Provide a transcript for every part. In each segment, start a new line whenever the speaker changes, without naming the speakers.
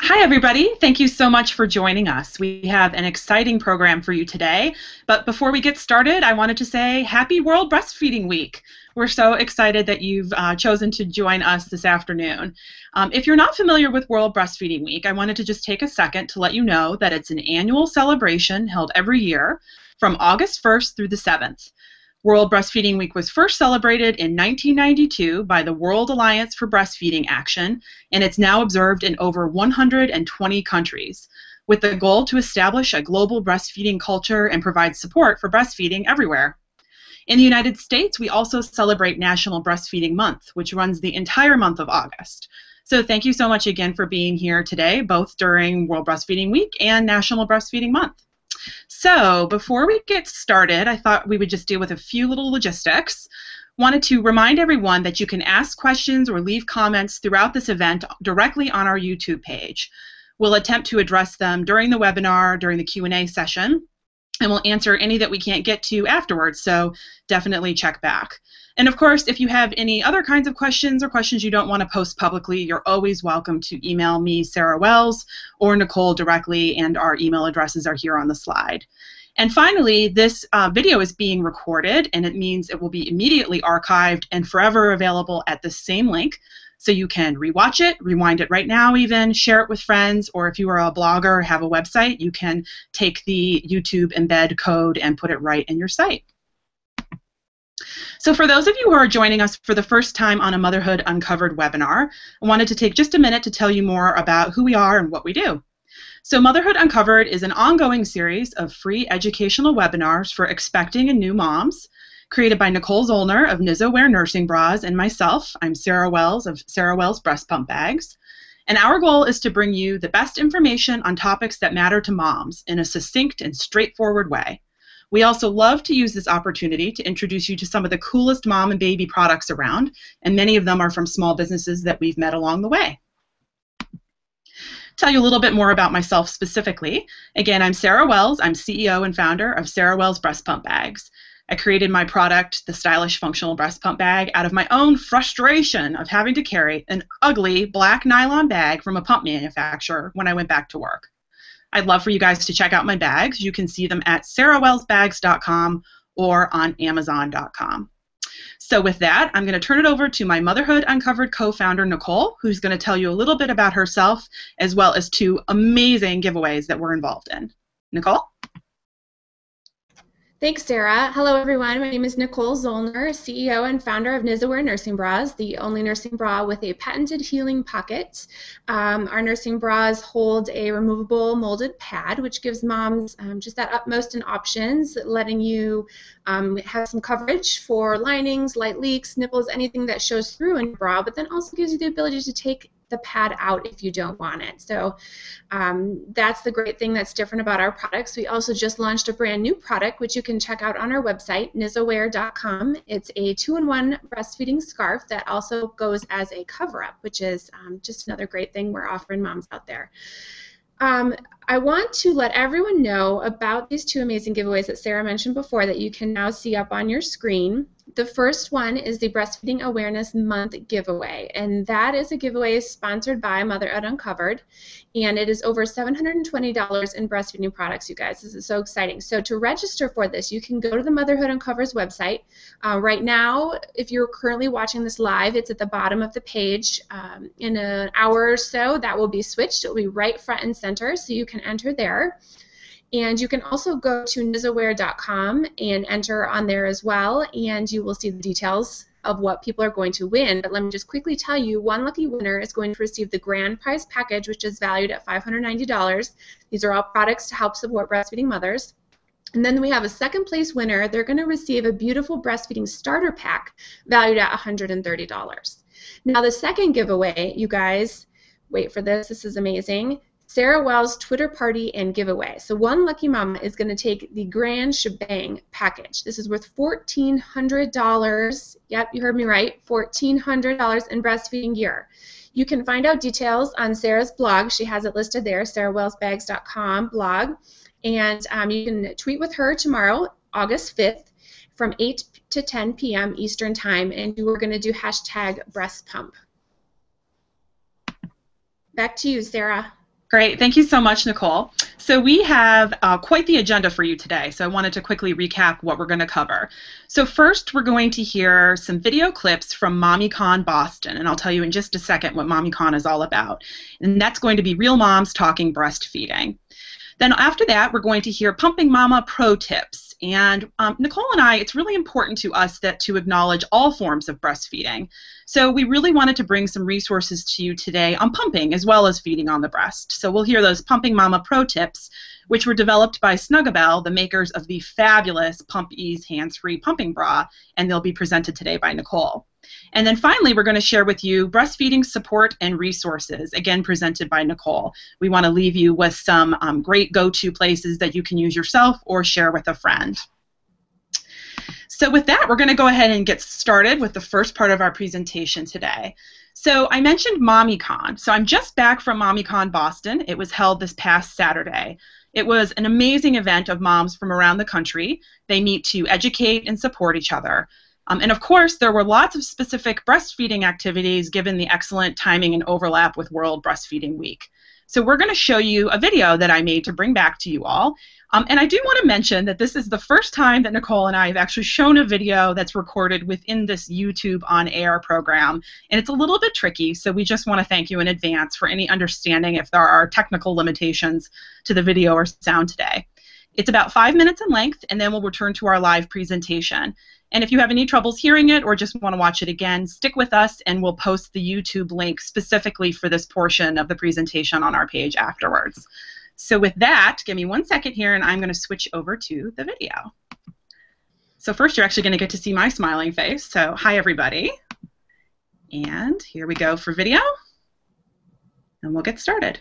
Hi, everybody. Thank you so much for joining us. We have an exciting program for you today. But before we get started, I wanted to say Happy World Breastfeeding Week. We're so excited that you've chosen to join us this afternoon. If you're not familiar with World Breastfeeding Week, I wanted to just take a second to let you know that it's an annual celebration held every year from August 1st through the 7th. World Breastfeeding Week was first celebrated in 1992 by the World Alliance for Breastfeeding Action, and it's now observed in over 120 countries, with the goal to establish a global breastfeeding culture and provide support for breastfeeding everywhere. In the United States, we also celebrate National Breastfeeding Month, which runs the entire month of August. So thank you so much again for being here today, both during World Breastfeeding Week and National Breastfeeding Month. So before we get started, I thought we would just deal with a few little logistics. Wanted to remind everyone that you can ask questions or leave comments throughout this event directly on our YouTube page. We'll attempt to address them during the webinar, during the Q&A session, and we'll answer any that we can't get to afterwards, so definitely check back. And of course, if you have any other kinds of questions or questions you don't want to post publicly, you're always welcome to email me, Sarah Wells, or Nicole directly, and our email addresses are here on the slide. And finally, this video is being recorded, and it means it will be immediately archived and forever available at the same link. So you can rewatch it, rewind it right now even, share it with friends, or if you are a blogger or have a website, you can take the YouTube embed code and put it right in your site. So for those of you who are joining us for the first time on a Motherhood Uncovered webinar, I wanted to take just a minute to tell you more about who we are and what we do. So Motherhood Uncovered is an ongoing series of free educational webinars for expecting and new moms, created by Nicole Zollner of Nizo Wear Nursing Bras and myself. I'm Sarah Wells of Sarah Wells Breast Pump Bags. And our goal is to bring you the best information on topics that matter to moms in a succinct and straightforward way. We also love to use this opportunity to introduce you to some of the coolest mom and baby products around, and many of them are from small businesses that we've met along the way. Tell you a little bit more about myself specifically. Again, I'm Sarah Wells. I'm CEO and founder of Sarah Wells Breast Pump Bags. I created my product, the stylish functional breast pump bag, out of my own frustration of having to carry an ugly black nylon bag from a pump manufacturer when I went back to work. I'd love for you guys to check out my bags. You can see them at sarahwellsbags.com or on amazon.com. So with that, I'm going to turn it over to my Motherhood Uncovered co-founder, Nicole, who's going to tell you a little bit about herself, as well as 2 amazing giveaways that we're involved in. Nicole?
Thanks, Sarah. Hello, everyone. My name is Nicole Zollner, CEO and founder of Nizo Wear Nursing Bras, the only nursing bra with a patented healing pocket. Our nursing bras hold a removable molded pad, which gives moms just that utmost in options, letting you have some coverage for linings, light leaks, nipples, anything that shows through in your bra, but then also gives you the ability to take the pad out if you don't want it. So that's the great thing that's different about our products. We also just launched a brand new product, which you can check out on our website, nizowear.com. It's a 2-in-1 breastfeeding scarf that also goes as a cover-up, which is just another great thing we're offering moms out there. I want to let everyone know about these 2 amazing giveaways that Sarah mentioned before that you can now see up on your screen. The first one is the Breastfeeding Awareness Month giveaway, and that is a giveaway sponsored by Motherhood Uncovered, and it is over $720 in breastfeeding products, you guys. This is so exciting. So to register for this, you can go to the Motherhood Uncover's website. Right now, if you're currently watching this live, it's at the bottom of the page. In an hour or so, that will be switched. It will be right front and center, so you can enter there. And you can also go to nizowear.com and enter on there as well, and you will see the details of what people are going to win. But let me just quickly tell you, one lucky winner is going to receive the grand prize package, which is valued at $590. These are all products to help support breastfeeding mothers. And then we have a second place winner. They're going to receive a beautiful breastfeeding starter pack valued at $130. Now the second giveaway, you guys, wait for this, this is amazing. Sarah Wells Twitter party and giveaway. So one lucky mama is going to take the grand shebang package. This is worth $1,400. Yep, you heard me right. $1,400 in breastfeeding gear. You can find out details on Sarah's blog. She has it listed there, sarahwellsbags.com blog. And you can tweet with her tomorrow, August 5th, from 8 to 10 p.m. Eastern Time, and we're going to do #breastpump. Back to you, Sarah.
Great. Thank you so much, Nicole. So we have quite the agenda for you today. So I wanted to quickly recap what we're going to cover. So first, we're going to hear some video clips from MommyCon Boston, and I'll tell you in just a second what MommyCon is all about. And that's going to be real moms talking breastfeeding. Then after that, we're going to hear Pumping Mama Pro Tips. And Nicole and I, it's really important to us that to acknowledge all forms of breastfeeding. So we really wanted to bring some resources to you today on pumping as well as feeding on the breast. So we'll hear those Pumping Mama Pro Tips, which were developed by Snuggabell, the makers of the fabulous Pump Ease hands-free pumping bra, and they'll be presented today by Nicole. And then finally, we're going to share with you breastfeeding support and resources, again presented by Nicole. We want to leave you with some great go-to places that you can use yourself or share with a friend. So with that, we're going to go ahead and get started with the first part of our presentation today. So I mentioned MommyCon. So I'm just back from MommyCon Boston. It was held this past Saturday. It was an amazing event of moms from around the country. They meet to educate and support each other. And of course, there were lots of specific breastfeeding activities given the excellent timing and overlap with World Breastfeeding Week. So we're going to show you a video that I made to bring back to you all. And I do want to mention that this is the first time that Nicole and I have actually shown a video that's recorded within this YouTube on Air program. And it's a little bit tricky, so we just want to thank you in advance for any understanding if there are technical limitations to the video or sound today. It's about 5 minutes in length, and then we'll return to our live presentation. And if you have any troubles hearing it or just want to watch it again, stick with us and we'll post the YouTube link specifically for this portion of the presentation on our page afterwards. So with that, give me 1 second here and I'm going to switch over to the video. So first, you're actually going to get to see my smiling face. So hi, everybody. And here we go for video. And we'll get started.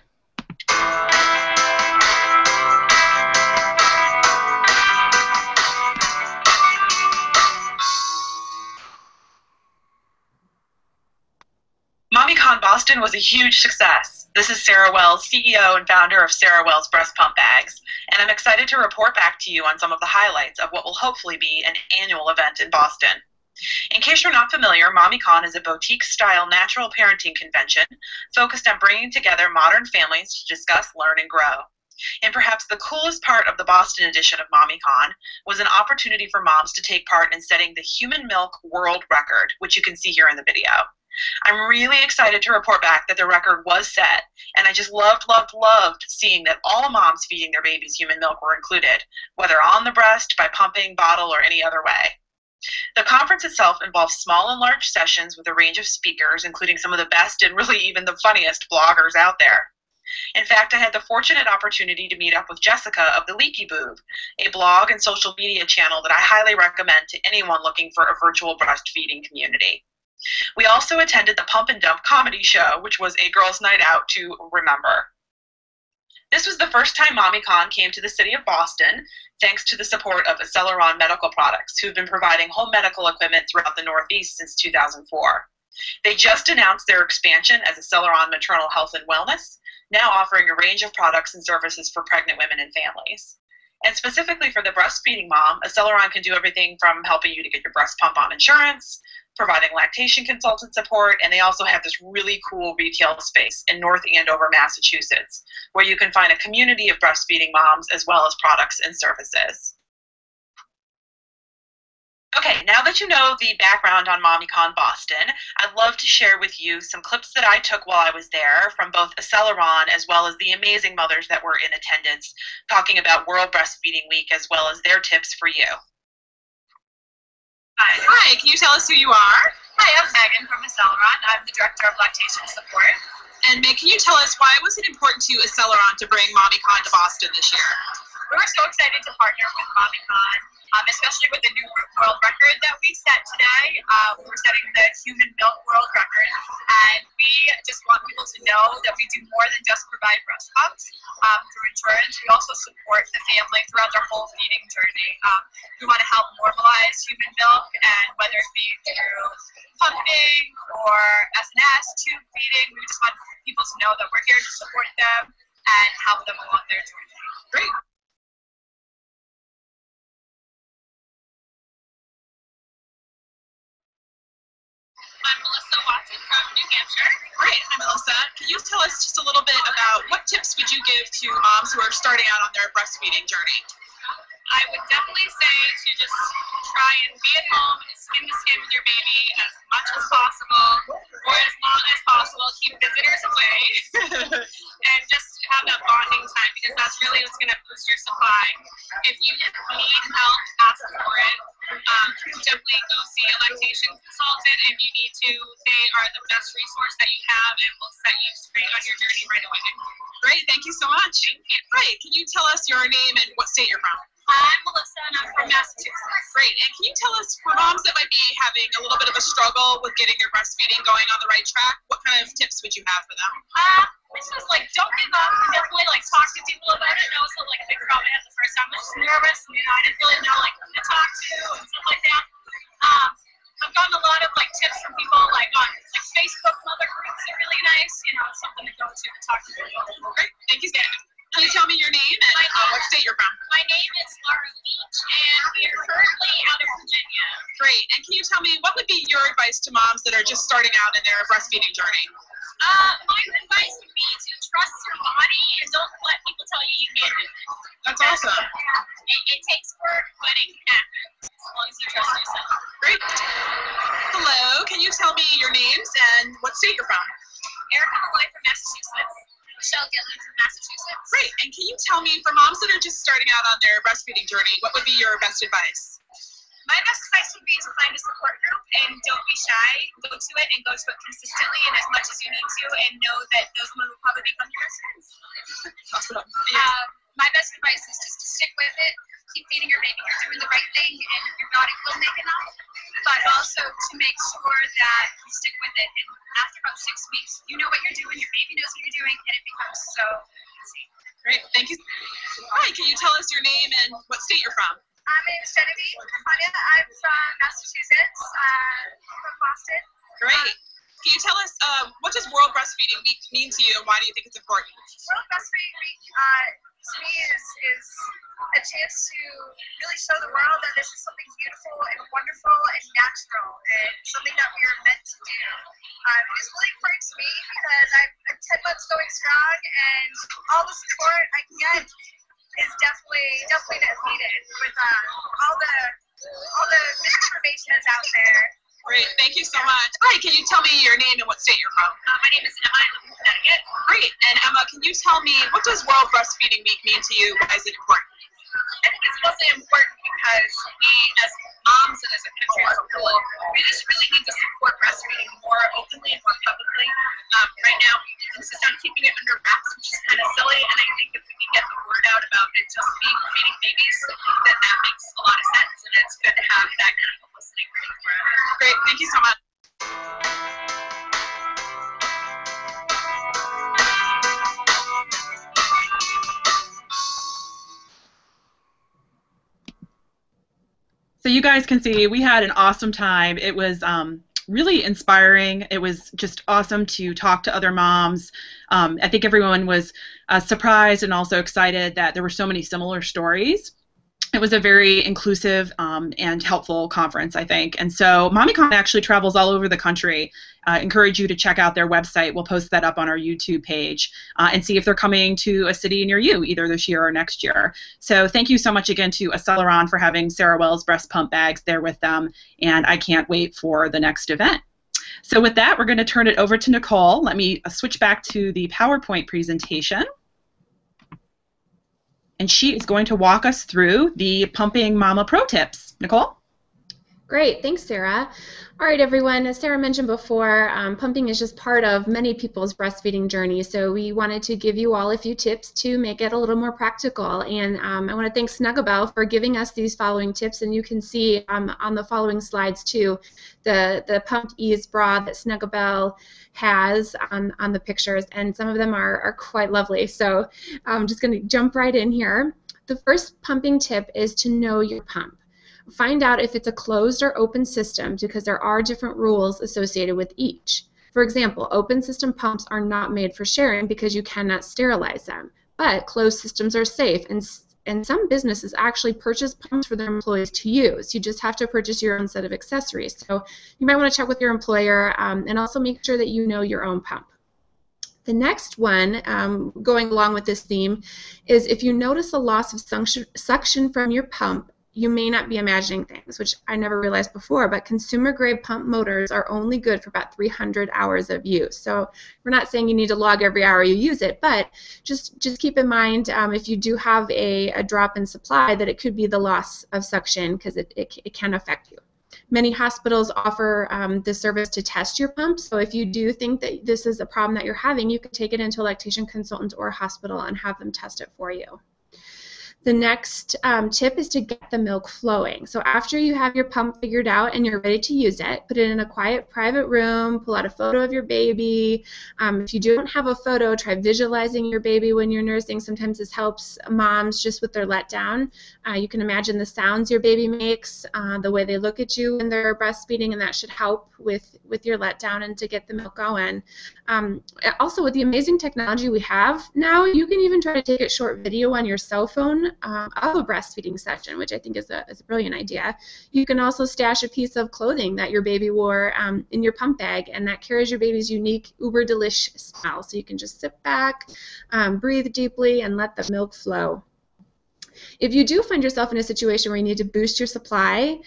MommyCon Boston was a huge success. This is Sarah Wells, CEO and founder of Sarah Wells Breast Pump Bags, and I'm excited to report back to you on some of the highlights of what will hopefully be an annual event in Boston. In case you're not familiar, MommyCon is a boutique-style natural parenting convention focused on bringing together modern families to discuss, learn, and grow. And perhaps the coolest part of the Boston edition of MommyCon was an opportunity for moms to take part in setting the human milk world record, which you can see here in the video. I'm really excited to report back that the record was set, and I just loved seeing that all moms feeding their babies human milk were included, whether on the breast, by pumping, bottle, or any other way. The conference itself involves small and large sessions with a range of speakers, including some of the best and really even the funniest bloggers out there. In fact, I had the fortunate opportunity to meet up with Jessica of The Leaky Boob, a blog and social media channel that I highly recommend to anyone looking for a virtual breastfeeding community. We also attended the Pump and Dump comedy show, which was a girls' night out to remember. This was the first time MommyCon came to the city of Boston, thanks to the support of Acceleron Medical Products, who've been providing home medical equipment throughout the Northeast since 2004. They just announced their expansion as Acceleron Maternal Health and Wellness, now offering a range of products and services for pregnant women and families. And specifically for the breastfeeding mom, Acceleron can do everything from helping you to get your breast pump on insurance, providing lactation consultant support, and they also have this really cool retail space in North Andover, Massachusetts, where you can find a community of breastfeeding moms as well as products and services. Okay, now that you know the background on MommyCon Boston, I'd love to share with you some clips that I took while I was there from both Acceleron as well as the amazing mothers that were in attendance, talking about World Breastfeeding Week as well as their tips for you. Hi, can you tell us who you are?
Hi, I'm Megan from Acceleron. I'm the Director of Lactation Support.
And Meg, can you tell us why was it important to Acceleron to bring MommyCon to Boston this year?
We were so excited to partner with MommyCon, especially with the new world record that we set today. We're setting the human milk world record, and we just want people to know that we do more than just provide breast pumps through insurance. We also support the family throughout their whole feeding journey. We want to help normalize human milk, and whether it be through pumping or SNS, tube feeding, we just want people to know that we're here to support them and help them along their journey.
Great.
I'm Melissa Watson from New Hampshire. Great. Hi, Melissa. Can you tell us just a little bit about what tips would you give to moms who are starting out on their breastfeeding journey? I would definitely say to just try and be at home and skin to skin with your baby as much as possible, or as long as possible. Keep visitors away, and just have that bonding time, because that's really what's going to boost your supply. If you need help, ask for it. Definitely go see a lactation consultant if you need to. They are the best resource that you have and will set you straight on your journey right away. Great, thank you so much. Thank you. Great, can you tell us your name and what state you're from? I'm Melissa and I'm from Massachusetts. Great, and can you tell us, for moms that might be having a little bit of a struggle with getting their breastfeeding going on the right track, what kind of tips would you have for them? This is like, don't give up. Definitely like talk to people about it. That was like a big problem I had the first time. I was just nervous. And, I didn't really know like who to talk to and stuff like that. I've gotten a lot of like tips from people like on like Facebook. Mother groups are really nice. Something to go to talk to people. Great, thank you, Sam. Can you tell me your name and what state you're from? My name is Laura Leach, and we are currently out of Virginia. Great, and can you tell me what would be your advice to moms that are just starting out in their breastfeeding journey? My advice would be to trust your body and don't let people tell you you can't do it. That's awesome. It takes work, but it can happen as long as you trust yourself. Great. Hello, can you tell me your names and what state you're from? Erica Malloy from Massachusetts. Michelle Gillen from Massachusetts. Great, and can you tell me, for moms that are just starting out on their breastfeeding journey, what would be your best advice? My best advice would be to find a support group and don't be shy. Go to it and go to it consistently and as much as you need to, and know that those women will probably become your best friends. Awesome. My best advice is just to stick with it, keep feeding your baby, you're doing the right thing, and your body will make enough. But also to make sure that you stick with it, and after about 6 weeks, you know what you're doing, your baby knows what you're doing, and it becomes so easy. Great, thank you. Hi, can you tell us your name and what state you're from? My name is Genevieve Campagna. I'm from Massachusetts, from Boston. Great. Can you tell us, what does World Breastfeeding Week mean to you, and why do you think it's important? World Breastfeeding Week, to me, is a chance to really show the world that this is something beautiful and wonderful and natural, and something that we are meant to do. It is really important to me because I'm 10 months going strong, and all the support I can get is definitely needed with all the misinformation that's out there. Great, thank you so much. Hi, can you tell me your name and what state you're from? My name is Emma. I'm from Connecticut. Great, and Emma, can you tell me, what does World Breastfeeding Week mean to you? Why is it important? I think it's mostly important because we, as moms and as a country as a whole, we just really need to support breastfeeding more openly and more publicly. Right now, we insist on keeping it under wraps, which is kind of silly, and I think if we can get the word out about it just being feeding babies, then that makes a lot of sense, and it's good to have that kind of publicity for it. Great, thank you so much.
So you guys can see we had an awesome time. It was really inspiring. It was just awesome to talk to other moms. I think everyone was surprised and also excited that there were so many similar stories. It was a very inclusive and helpful conference, I think. And so MommyCon actually travels all over the country. I encourage you to check out their website. We'll post that up on our YouTube page and see if they're coming to a city near you, either this year or next year. So thank you so much again to Acceleron for having Sarah Wells breast pump bags there with them. And I can't wait for the next event. So with that, we're going to turn it over to Nicole. Let me switch back to the PowerPoint presentation. And she is going to walk us through the Pumping Mama Pro Tips. Nicole?
Great, thanks, Sarah. All right, everyone, as Sarah mentioned before, pumping is just part of many people's breastfeeding journey, so we wanted to give you all a few tips to make it a little more practical. And I want to thank Snugglebell for giving us these following tips, and you can see on the following slides, too, the Pumped Ease bra that Snugglebell has on the pictures, and some of them are quite lovely. So I'm just going to jump right in here. The first pumping tip is to know your pump. Find out if it's a closed or open system because there are different rules associated with each. For example, open system pumps are not made for sharing because you cannot sterilize them, but closed systems are safe And some businesses actually purchase pumps for their employees to use. You just have to purchase your own set of accessories. So you might want to check with your employer, and also make sure that you know your own pump. The next one, going along with this theme, is if you notice a loss of suction from your pump, you may not be imagining things, which I never realized before, but consumer-grade pump motors are only good for about 300 hours of use. So we're not saying you need to log every hour you use it, but just keep in mind, if you do have a drop in supply, that it could be the loss of suction, because it can affect you. Many hospitals offer this service to test your pump, so if you do think that this is a problem that you're having, you can take it into a lactation consultant or a hospital and have them test it for you. The next tip is to get the milk flowing. So after you have your pump figured out and you're ready to use it, put it in a quiet, private room, pull out a photo of your baby. If you don't have a photo, try visualizing your baby when you're nursing. Sometimes this helps moms just with their letdown. You can imagine the sounds your baby makes, the way they look at you when they're breastfeeding, and that should help with your letdown and to get the milk going. Also, with the amazing technology we have now, you can even try to take a short video on your cell phone of a breastfeeding session, which I think is a brilliant idea. You can also stash a piece of clothing that your baby wore in your pump bag, and that carries your baby's unique uber delish smell. So you can just sit back, breathe deeply, and let the milk flow. If you do find yourself in a situation where you need to boost your supply,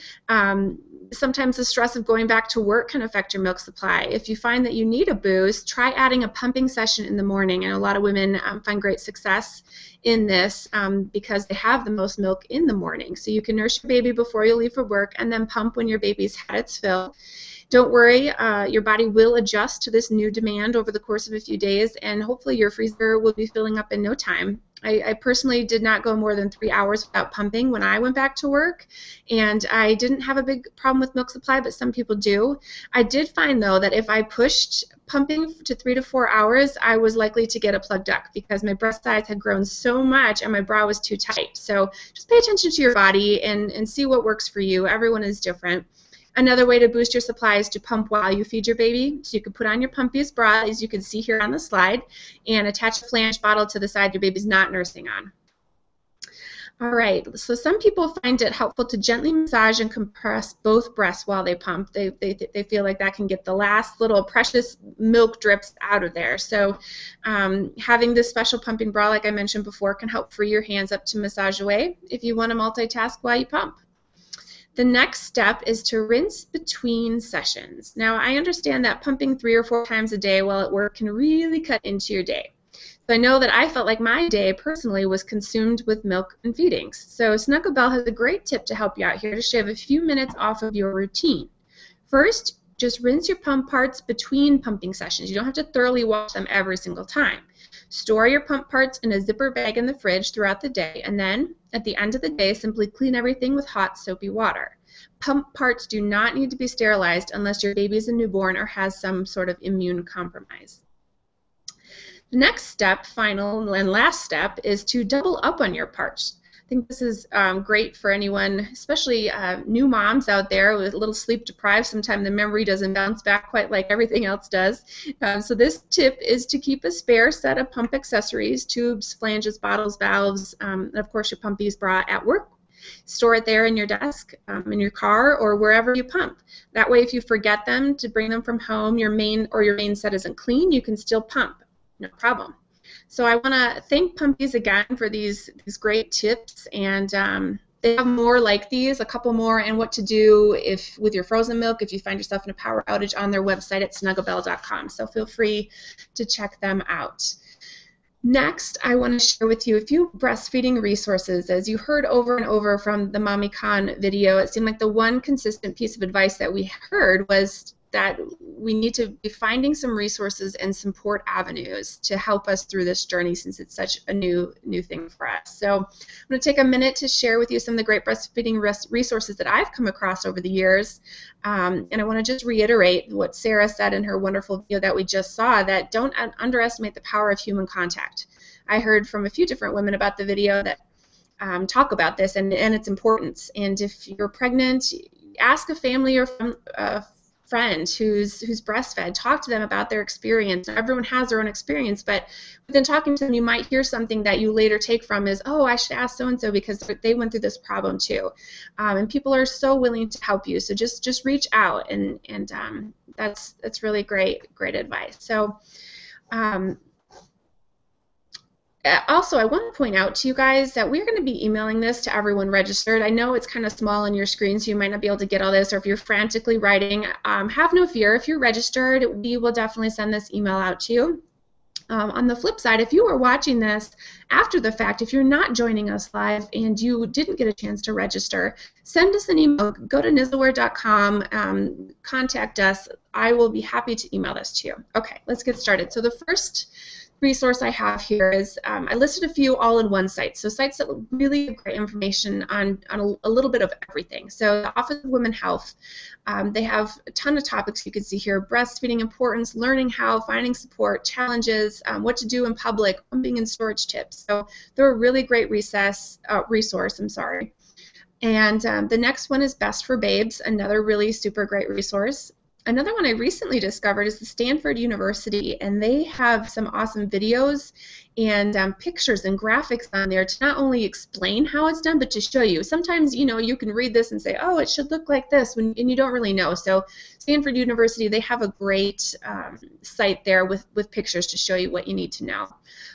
sometimes the stress of going back to work can affect your milk supply. If you find that you need a boost, try adding a pumping session in the morning. And a lot of women find great success in this because they have the most milk in the morning. So you can nurse your baby before you leave for work and then pump when your baby's had its fill. Don't worry, your body will adjust to this new demand over the course of a few days, and hopefully your freezer will be filling up in no time. I personally did not go more than 3 hours without pumping when I went back to work, and I didn't have a big problem with milk supply, but some people do. I did find, though, that if I pushed pumping to 3 to 4 hours, I was likely to get a plugged duct because my breast size had grown so much and my bra was too tight. So just pay attention to your body and see what works for you. Everyone is different. Another way to boost your supply is to pump while you feed your baby. So you can put on your pumpiest bra, as you can see here on the slide, and attach a flange bottle to the side your baby's not nursing on. All right, so some people find it helpful to gently massage and compress both breasts while they pump. They feel like that can get the last little precious milk drips out of there. So having this special pumping bra, like I mentioned before, can help free your hands up to massage away if you want to multitask while you pump. The next step is to rinse between sessions. Now, I understand that pumping 3 or 4 times a day while at work can really cut into your day. So I know that I felt like my day personally was consumed with milk and feedings. So Snuggle Bell has a great tip to help you out here to shave a few minutes off of your routine. First, just rinse your pump parts between pumping sessions. You don't have to thoroughly wash them every single time. Store your pump parts in a zipper bag in the fridge throughout the day, and then at the end of the day, simply clean everything with hot, soapy water. Pump parts do not need to be sterilized unless your baby is a newborn or has some sort of immune compromise. The next step, final and last step, is to double up on your parts. I think this is great for anyone, especially new moms out there with a little sleep deprived. Sometimes the memory doesn't bounce back quite like everything else does. So this tip is to keep a spare set of pump accessories, tubes, flanges, bottles, valves, and of course your pumpies bra at work. Store it there in your desk, in your car, or wherever you pump. That way, if you forget them to bring them from home, your main set isn't clean, you can still pump. No problem. So I want to thank Pumpies again for these great tips, and they have more like these, a couple more, and what to do with your frozen milk if you find yourself in a power outage on their website at snugglebell.com. So feel free to check them out. Next, I want to share with you a few breastfeeding resources. As you heard over and over from the MommyCon video, it seemed like the one consistent piece of advice that we heard was that we need to be finding some resources and support avenues to help us through this journey, since it's such a new thing for us. So I'm going to take a minute to share with you some of the great breastfeeding resources that I've come across over the years. And I want to just reiterate what Sarah said in her wonderful video that we just saw, that don't underestimate the power of human contact. I heard from a few different women about the video that talk about this and its importance. And if you're pregnant, ask a family or friend who's breastfed. Talk to them about their experience. Everyone has their own experience, but within talking to them, you might hear something that you later take from is, oh, I should ask so-and-so because they went through this problem too. And people are so willing to help you. So just reach out, and that's really great advice. So also, I want to point out to you guys that we're going to be emailing this to everyone registered. I know it's kind of small on your screen, so you might not be able to get all this, or if you're frantically writing, have no fear. If you're registered, we will definitely send this email out to you. On the flip side, if you are watching this after the fact, if you're not joining us live and you didn't get a chance to register, send us an email. Go to nizaware.com, contact us. I will be happy to email this to you. Okay, let's get started. So the first resource I have here is I listed a few all-in-one sites, so sites that really have great information on a little bit of everything. So the Office of Women's Health, they have a ton of topics you can see here: breastfeeding importance, learning how, finding support, challenges, what to do in public, pumping and storage tips. So they're a really great resource. And the next one is Best for Babes, another really super great resource. Another one I recently discovered is the Stanford University, and they have some awesome videos and pictures and graphics on there to not only explain how it's done, but to show you. Sometimes, you know, you can read this and say, oh, it should look like this, and you don't really know. So Stanford University, they have a great site there with pictures to show you what you need to know.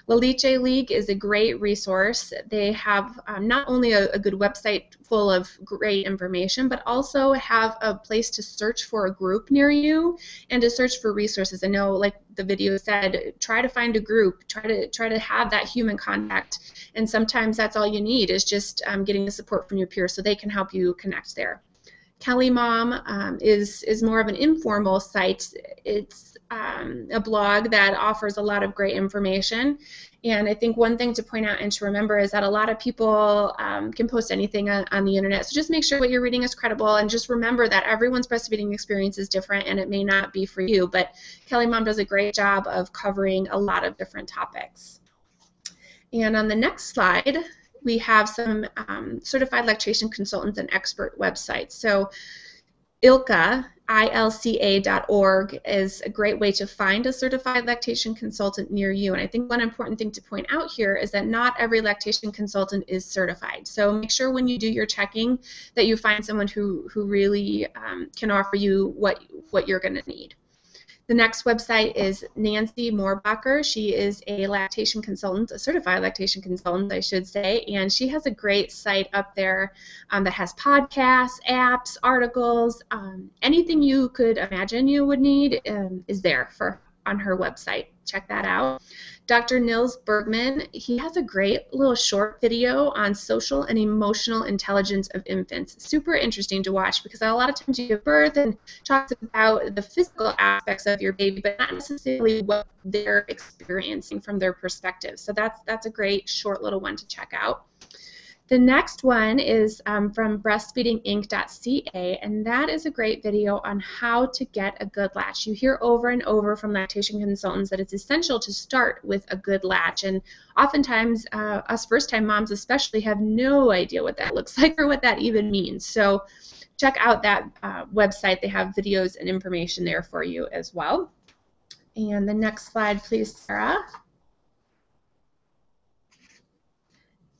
La Leche League is a great resource. They have not only a good website full of great information, but also have a place to search for a group near you and to search for resources. I know, like the video said, try to find a group, try to have that human contact, and sometimes that's all you need is just getting the support from your peers so they can help you connect there. Kelly Mom is more of an informal site. It's a blog that offers a lot of great information, and I think one thing to point out and to remember is that a lot of people can post anything on the internet, so just make sure what you're reading is credible, and just remember that everyone's breastfeeding experience is different and it may not be for you, but Kelly Mom does a great job of covering a lot of different topics. And on the next slide, we have some certified lactation consultants and expert websites. So ILCA, ilca.org, is a great way to find a certified lactation consultant near you. And I think one important thing to point out here is that not every lactation consultant is certified. So make sure when you do your checking that you find someone who really can offer you what you're going to need. The next website is Nancy Moorbacher. She is a lactation consultant, a certified lactation consultant, I should say, and she has a great site up there that has podcasts, apps, articles, anything you could imagine you would need is there on her website. Check that out. Dr. Nils Bergman, he has a great little short video on social and emotional intelligence of infants. Super interesting to watch because a lot of times you give birth and talks about the physical aspects of your baby, but not necessarily what they're experiencing from their perspective. So that's a great short little one to check out. The next one is from breastfeedinginc.ca, and that is a great video on how to get a good latch. You hear over and over from lactation consultants that it's essential to start with a good latch, and oftentimes us first-time moms especially have no idea what that looks like or what that even means. So check out that website. They have videos and information there for you as well. And the next slide, please, Sarah.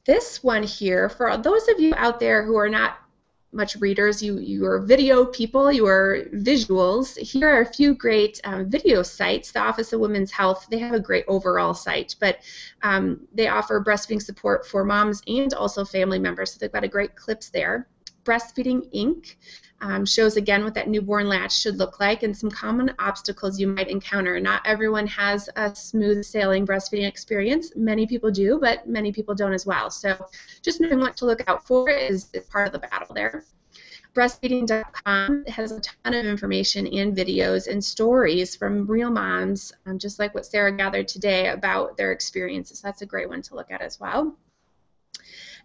This one here, for those of you out there who are not much readers, you are video people, you are visuals, here are a few great video sites. The Office of Women's Health, they have a great overall site, but they offer breastfeeding support for moms and also family members, so they've got a great clips there. Breastfeeding Inc. Shows again what that newborn latch should look like and some common obstacles you might encounter. Not everyone has a smooth sailing breastfeeding experience. Many people do, but many people don't as well. So just knowing what to look out for is part of the battle there. Breastfeeding.com has a ton of information and videos and stories from real moms, just like what Sarah gathered today about their experiences. That's a great one to look at as well.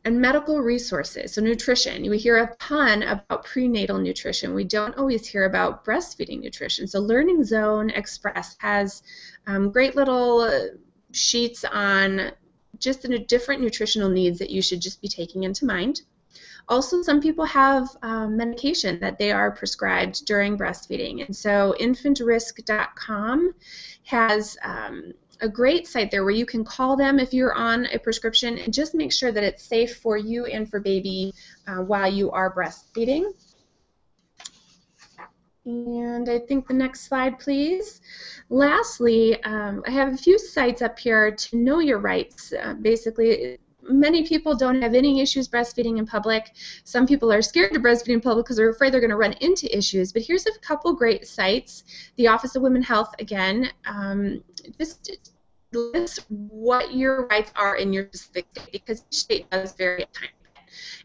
And medical resources, so nutrition. We hear a ton about prenatal nutrition. We don't always hear about breastfeeding nutrition. So Learning Zone Express has great little sheets on just the different nutritional needs that you should just be taking into mind. Also, some people have medication that they are prescribed during breastfeeding, and so infantrisk.com has a great site there where you can call them if you're on a prescription and just make sure that it's safe for you and for baby while you are breastfeeding. And I think the next slide, please. Lastly, I have a few sites up here to know your rights. Basically, many people don't have any issues breastfeeding in public. Some people are scared to breastfeed in public because they're afraid they're going to run into issues. But here's a couple great sites. The Office of Women's Health, again, just lists what your rights are in your specific state, because each state does vary at times.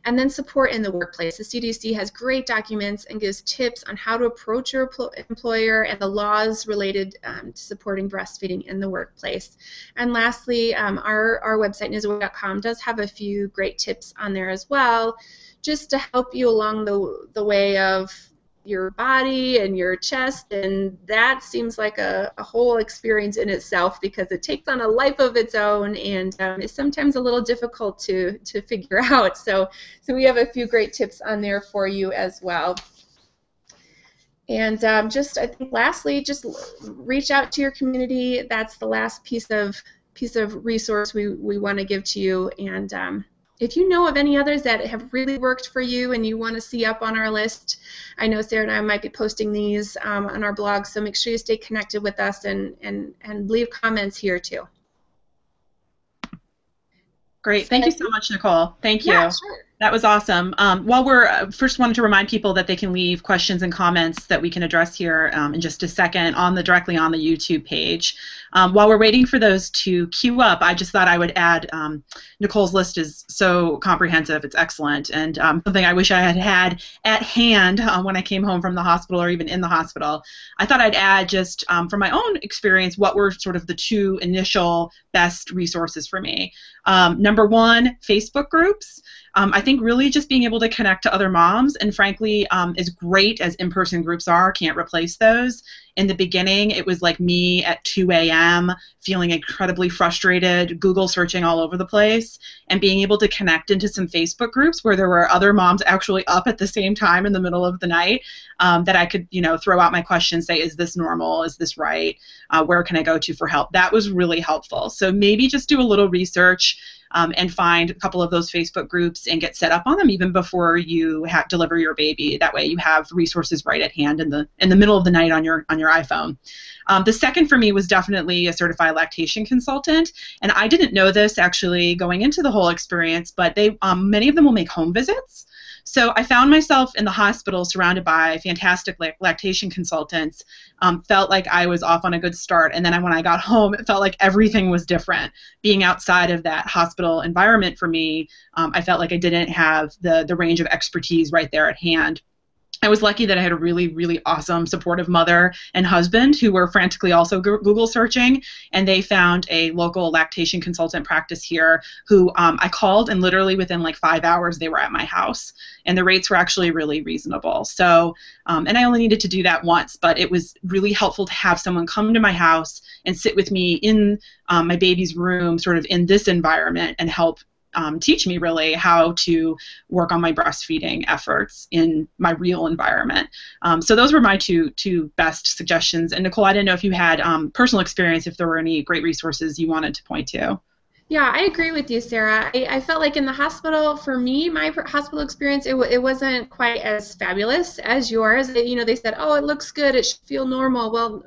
And then support in the workplace. The CDC has great documents and gives tips on how to approach your employer and the laws related to supporting breastfeeding in the workplace. And lastly, our website, nizaware.com, does have a few great tips on there as well, just to help you along the way of your body and your chest, and that seems like a whole experience in itself because it takes on a life of its own and is sometimes a little difficult to figure out. So we have a few great tips on there for you as well. And just, I think, lastly, just reach out to your community. That's the last piece of resource we want to give to you. And if you know of any others that have really worked for you and you want to see up on our list, I know Sarah and I might be posting these on our blog, so make sure you stay connected with us and leave comments here too.
Great. Thank you so much, Nicole. Thank you.
Yeah, sure.
That was awesome. While we're first wanted to remind people that they can leave questions and comments that we can address here in just a second directly on the YouTube page. While we're waiting for those to queue up, I just thought I would add Nicole's list is so comprehensive. It's excellent, and something I wish I had at hand when I came home from the hospital or even in the hospital. I thought I'd add just from my own experience what were sort of the two initial best resources for me. Number one, Facebook groups. I think really just being able to connect to other moms, and frankly, as great as in-person groups are, can't replace those. In the beginning, it was like me at 2 a.m. feeling incredibly frustrated, Google searching all over the place, and being able to connect into some Facebook groups where there were other moms actually up at the same time in the middle of the night that I could, throw out my questions, say, is this normal? Is this right? Where can I go to for help? That was really helpful. So maybe just do a little research and find a couple of those Facebook groups and get set up on them even before you deliver your baby. That way you have resources right at hand in the middle of the night on your iPhone. The second for me was definitely a certified lactation consultant, and I didn't know this actually going into the whole experience, but many of them will make home visits. So I found myself in the hospital surrounded by fantastic lactation consultants, felt like I was off on a good start, and then when I got home, it felt like everything was different. Being outside of that hospital environment for me, I felt like I didn't have the range of expertise right there at hand. I was lucky that I had a really, really awesome, supportive mother and husband who were frantically also Google searching, and they found a local lactation consultant practice here who I called, and literally within like 5 hours they were at my house, and the rates were actually really reasonable. So, and I only needed to do that once, but it was really helpful to have someone come to my house and sit with me in my baby's room, sort of in this environment, and help teach me really how to work on my breastfeeding efforts in my real environment. So those were my two best suggestions. And Nicole, I didn't know if you had personal experience, if there were any great resources you wanted to point to.
Yeah, I agree with you, Sarah. I felt like in the hospital, for me, my hospital experience, it wasn't quite as fabulous as yours. They said, oh, it looks good, it should feel normal. Well,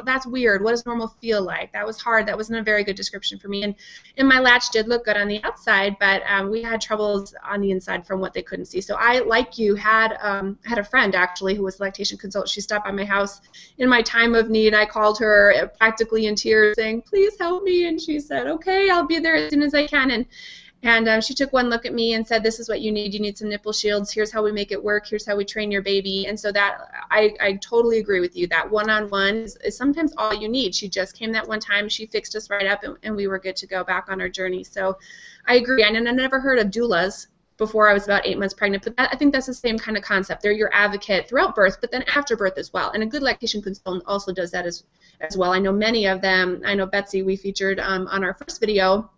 that's weird. What does normal feel like? That was hard. That wasn't a very good description for me. And my latch did look good on the outside, but we had troubles on the inside from what they couldn't see. So I, like you, had a friend actually who was a lactation consultant. She stopped by my house in my time of need. I called her practically in tears saying, please help me, and she said, okay, I'll be there as soon as I can. And she took one look at me and said, this is what you need. You need some nipple shields. Here's how we make it work. Here's how we train your baby. And so that, I totally agree with you. That one-on-one is sometimes all you need. She just came that one time. She fixed us right up, and we were good to go back on our journey. So I agree. I never heard of doulas before I was about 8 months pregnant, but I think that's the same kind of concept. They're your advocate throughout birth, but then after birth as well. And a good lactation consultant also does that as well. I know many of them. I know Betsy, we featured on our first video,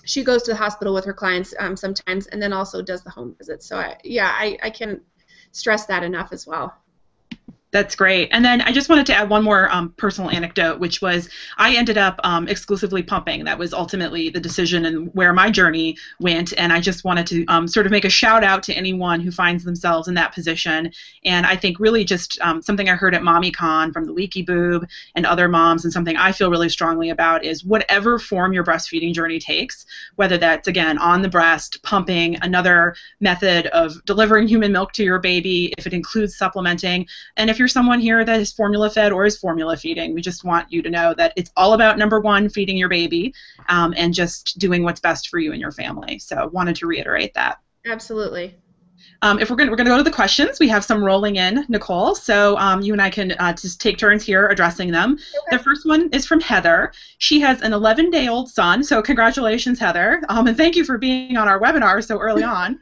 she goes to the hospital with her clients sometimes, and then also does the home visits. So I can't stress that enough as well.
That's great. And then I just wanted to add one more personal anecdote, which was I ended up exclusively pumping. That was ultimately the decision and where my journey went. And I just wanted to sort of make a shout out to anyone who finds themselves in that position. And I think really just something I heard at MommyCon from the Leaky Boob and other moms, and something I feel really strongly about, is whatever form your breastfeeding journey takes, whether that's, again, on the breast, pumping, another method of delivering human milk to your baby, if it includes supplementing, and if you're someone here that is formula fed or is formula feeding, we just want you to know that it's all about, number one, feeding your baby, and just doing what's best for you and your family. So wanted to reiterate that.
Absolutely.
If we're gonna go to the questions, we have some rolling in, Nicole. So you and I can just take turns here addressing them. Okay. The first one is from Heather. She has an 11-day-old son. So congratulations, Heather, and thank you for being on our webinar so early on.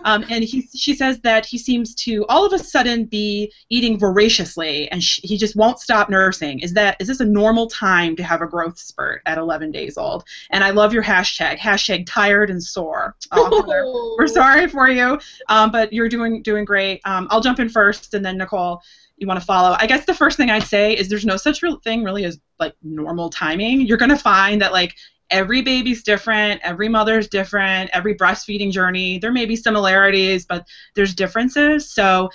And she says that he seems to all of a sudden be eating voraciously, and he just won't stop nursing. Is this a normal time to have a growth spurt at 11 days old? And I love your hashtag tired and sore. Oh. We're sorry for you, but you're doing great. I'll jump in first, and then Nicole, you want to follow. I guess the first thing I'd say is there's no such thing really as like normal timing. You're going to find that like every baby's different, every mother's different, every breastfeeding journey, there may be similarities, but there's differences. So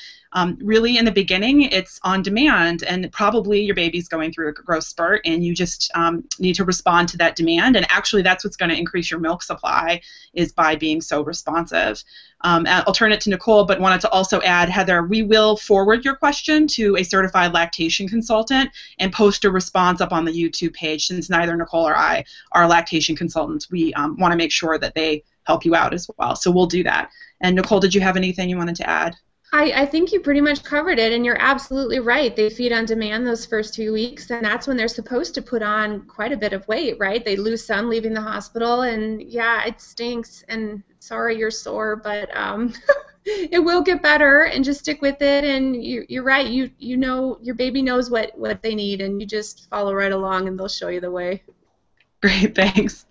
really in the beginning, it's on demand, and probably your baby's going through a growth spurt, and you just need to respond to that demand. And actually that's what's going to increase your milk supply, is by being so responsive. I'll turn it to Nicole, but wanted to also add, Heather, we will forward your question to a certified lactation consultant and post a response up on the YouTube page. Since neither Nicole or I are lactation consultants, we want to make sure that they help you out as well. So we'll do that. And Nicole, did you have anything you wanted to add?
I think you pretty much covered it, and you're absolutely right. They feed on demand those first 2 weeks, and that's when they're supposed to put on quite a bit of weight, right? They lose some leaving the hospital, and yeah, it stinks, and sorry you're sore, but it will get better, and just stick with it. And you're right, you know your baby knows what they need, and you just follow right along, and they'll show you the way.
Great, thanks.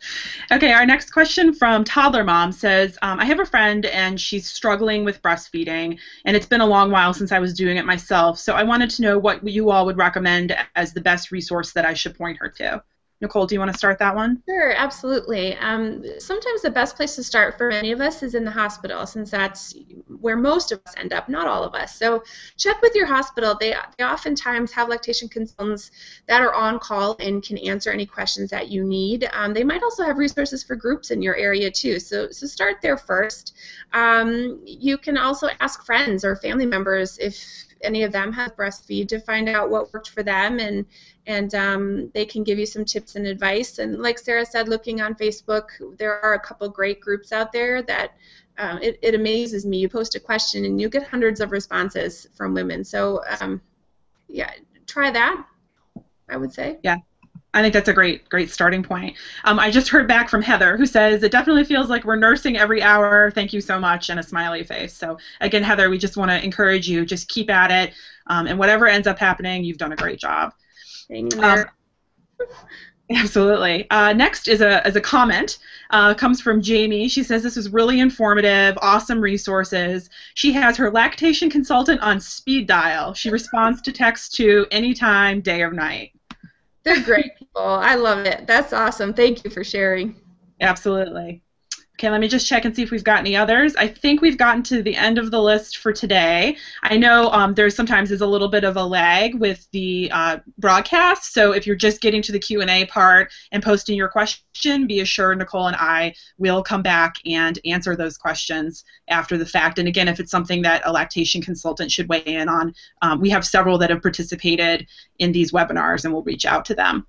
Okay, our next question from Toddler Mom says, I have a friend and she's struggling with breastfeeding, and it's been a long while since I was doing it myself, so I wanted to know what you all would recommend as the best resource that I should point her to. Nicole, do you want to start that one?
Sure, absolutely. Sometimes the best place to start for many of us is in the hospital, since that's where most of us end up, not all of us. So check with your hospital. They oftentimes have lactation consultants that are on call and can answer any questions that you need. They might also have resources for groups in your area too, so start there first. You can also ask friends or family members if any of them have breastfeed to find out what worked for them, and they can give you some tips and advice. And like Sarah said, looking on Facebook, there are a couple great groups out there that it amazes me. You post a question and you get hundreds of responses from women. So yeah, try that, I would say.
Yeah. I think that's a great starting point. I just heard back from Heather, who says, it definitely feels like we're nursing every hour. Thank you so much, and a smiley face. So again, Heather, we just want to encourage you, just keep at it, and whatever ends up happening, you've done a great job.
Thank you.
Absolutely. Next is a comment. Comes from Jamie. She says, this is really informative, awesome resources. She has her lactation consultant on speed dial. She responds to text to anytime, day or night.
They're great people. I love it. That's awesome. Thank you for sharing.
Absolutely. Okay, let me just check and see if we've got any others. I think we've gotten to the end of the list for today. I know there's sometimes a little bit of a lag with the broadcast, so if you're just getting to the Q&A part and posting your question, be assured Nicole and I will come back and answer those questions after the fact. And again, if it's something that a lactation consultant should weigh in on, we have several that have participated in these webinars, and we'll reach out to them.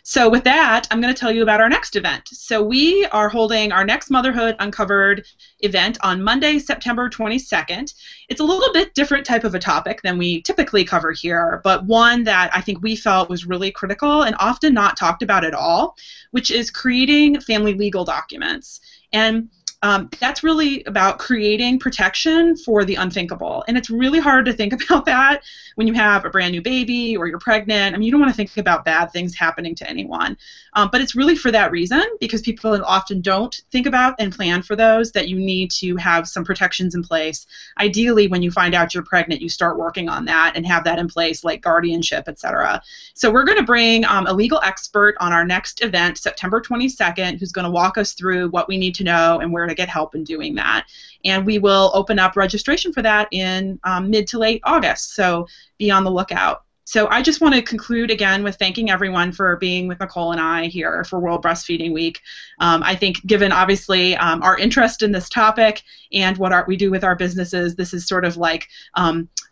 So with that, I'm going to tell you about our next event. So we are holding our next Motherhood Uncovered event on Monday, September 22nd. It's a little bit different type of a topic than we typically cover here, but one that I think we felt was really critical and often not talked about at all, which is creating family legal documents. And that's really about creating protection for the unthinkable. And it's really hard to think about that when you have a brand new baby or you're pregnant. I mean, you don't want to think about bad things happening to anyone. But it's really for that reason, because people often don't think about and plan for those, that you need to have some protections in place. Ideally, when you find out you're pregnant, you start working on that and have that in place, like guardianship, etc. So we're going to bring a legal expert on our next event, September 22nd, who's going to walk us through what we need to know and where to get help in doing that. And we will open up registration for that in mid to late August, so be on the lookout. So I just want to conclude again with thanking everyone for being with Nicole and I here for World Breastfeeding Week. I think given obviously our interest in this topic and what we do with our businesses, this is sort of like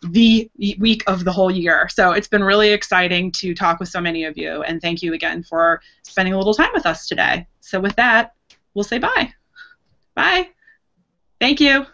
the week of the whole year. So it's been really exciting to talk with so many of you, and thank you again for spending a little time with us today. So with that, we'll say bye. Bye. Thank you.